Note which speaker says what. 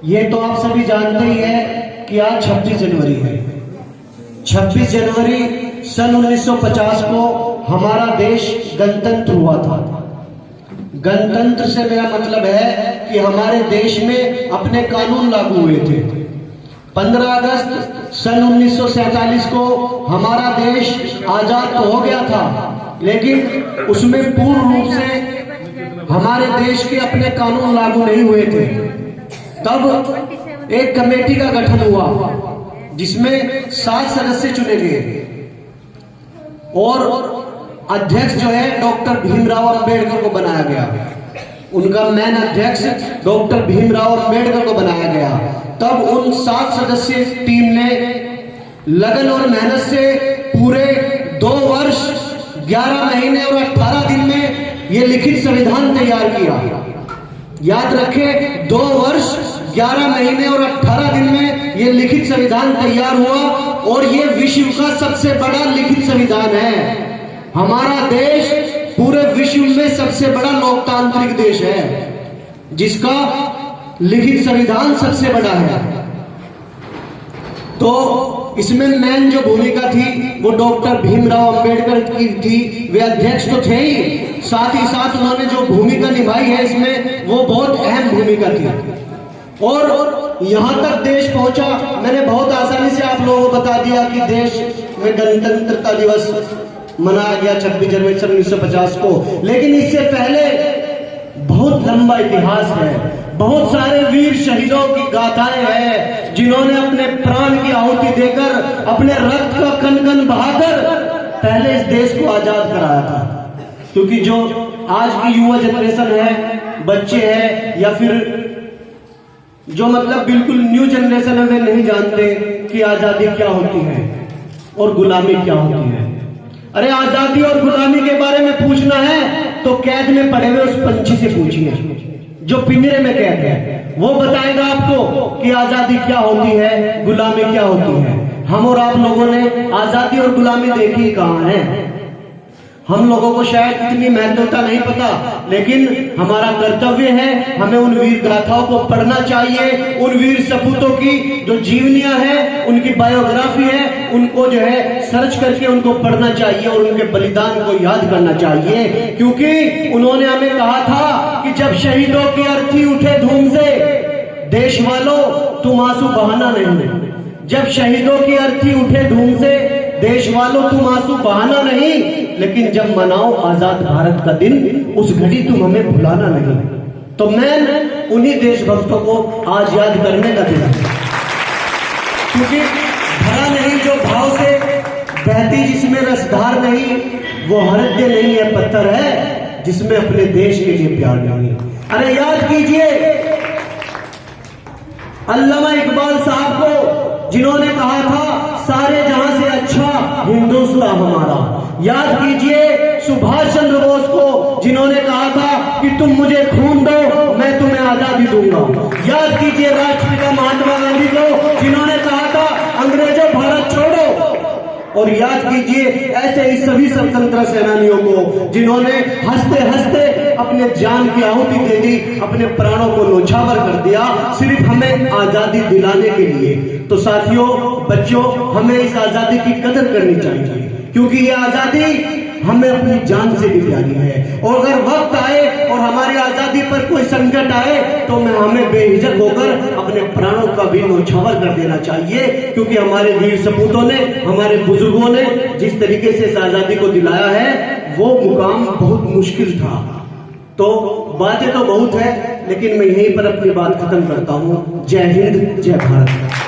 Speaker 1: ये तो आप सभी जानते ही हैं कि आज 26 जनवरी है। 26 जनवरी सन 1950 को हमारा देश गणतंत्र हुआ था। गणतंत्र से मेरा मतलब है कि हमारे देश में अपने कानून लागू हुए थे। 15 अगस्त सन 1947 को हमारा देश आजाद तो हो गया था, लेकिन उसमें पूर्ण रूप से हमारे देश के अपने कानून लागू नहीं हुए थे। तब एक कमेटी का गठन हुआ जिसमें 7 सदस्य चुने गए और अध्यक्ष जो है डॉक्टर भीमराव अंबेडकर को बनाया गया। उनका मेन अध्यक्ष डॉक्टर भीमराव अंबेडकर को बनाया गया। तब उन 7 सदस्यीय टीम ने लगन और मेहनत से पूरे 2 वर्ष 11 महीने और 18 दिन में ये लिखित संविधान तैयार किया। याद रखें, 2 वर्ष 11 महीने और 18 दिन में ये लिखित संविधान तैयार हुआ और ये विश्व का सबसे बड़ा लिखित संविधान है। हमारा देश पूरे विश्व में सबसे बड़ा लोकतांत्रिक देश है जिसका लिखित संविधान सबसे बड़ा है। तो इसमें मेन जो भूमिका थी वो डॉक्टर भीमराव अंबेडकर की थी। वे अध्यक्ष तो थे ही, साथ ही साथ उन्होंने जो भूमिका निभाई है इसमें वो बहुत अहम भूमिका थी। और यहां तक देश पहुंचा, मैंने बहुत आसानी से आप लोगों को बता दिया कि देश में गणतंत्रता दिवस मनाया गया 26 जनवरी 1950 को, लेकिन इससे पहले बहुत लंबा इतिहास है। बहुत सारे वीर शहीदों की गाथाएं हैं जिन्होंने अपने प्राण की आहुति देकर, अपने रक्त का कण कण बहाकर पहले इस देश को आजाद कराया था। क्योंकि जो आज की युवा जनरेशन है, बच्चे हैं या फिर जो मतलब बिल्कुल न्यू जनरेशन है, वे नहीं जानते कि आजादी क्या होती है और गुलामी क्या होती है। अरे आजादी और गुलामी के बारे में पूछना है तो कैद में पड़े हुए उस पंछी से पूछिए जो पिंजरे में कैद है। वो बताएगा आपको कि आजादी क्या होती है, गुलामी क्या होती है। हम और आप लोगों ने आजादी और गुलामी देखी कहां है। हम लोगों को शायद इतनी महत्वता नहीं पता, लेकिन हमारा कर्तव्य है, हमें उन वीर गाथाओं को पढ़ना चाहिए। उन वीर सपूतों की जो जीवनियां हैं, उनकी बायोग्राफी है, उनको जो है सर्च करके उनको पढ़ना चाहिए और उनके बलिदान को याद करना चाहिए। क्योंकि उन्होंने हमें कहा था कि जब शहीदों की अर्थी उठे धूम से, देश वालों तुम आंसू बहाना नहीं। जब शहीदों की अर्थी उठे धूम से, देश वालों तुम आंसू बहाना नहीं, लेकिन जब मनाओ आजाद भारत का दिन, उस घड़ी तुम हमें भुलाना नहीं। तो मैं उन्हीं देशभक्तों को आज याद करने का दिन है। क्योंकि भरा नहीं जो भाव से बहती, जिसमें रसधार नहीं, वो हृदय नहीं है, पत्थर है जिसमें अपने देश के लिए प्यार नहीं। अरे याद कीजिए अल्लामा इकबाल साहब को, जिन्होंने कहा था सारे जहां से अच्छा हिंदुस्तान हमारा। याद कीजिए सुभाष चंद्र बोस को, जिन्होंने कहा था कि तुम मुझे खून दो मैं तुम्हें आजादी दूंगा। याद कीजिए राष्ट्रपिता महात्मा गांधी को, जिन्होंने कहा था अंग्रेजों भारत छोड़ो। और याद कीजिए ऐसे ही सभी स्वतंत्रता सेनानियों को, जिन्होंने हंसते हंसते अपने जान की आहुति दे दी, अपने प्राणों को न्योछावर कर दिया सिर्फ हमें आजादी दिलाने के लिए। तो साथियों, बच्चों, हमें इस आजादी की कदर करनी चाहिए, क्योंकि ये आजादी हमें अपनी जान से भी प्यारी है। और अगर वक्त आए और हमारी आजादी पर कोई संकट आए तो हमें बेहिचक होकर अपने प्राणों का भी न्योछावर कर देना चाहिए। क्योंकि हमारे वीर सपूतों ने, हमारे बुजुर्गों ने जिस तरीके से इस आजादी को दिलाया है, वो मुकाम बहुत मुश्किल था। तो बातें तो बहुत है, लेकिन मैं यहीं पर अपनी बात खत्म करता हूं। जय हिंद, जय भारत।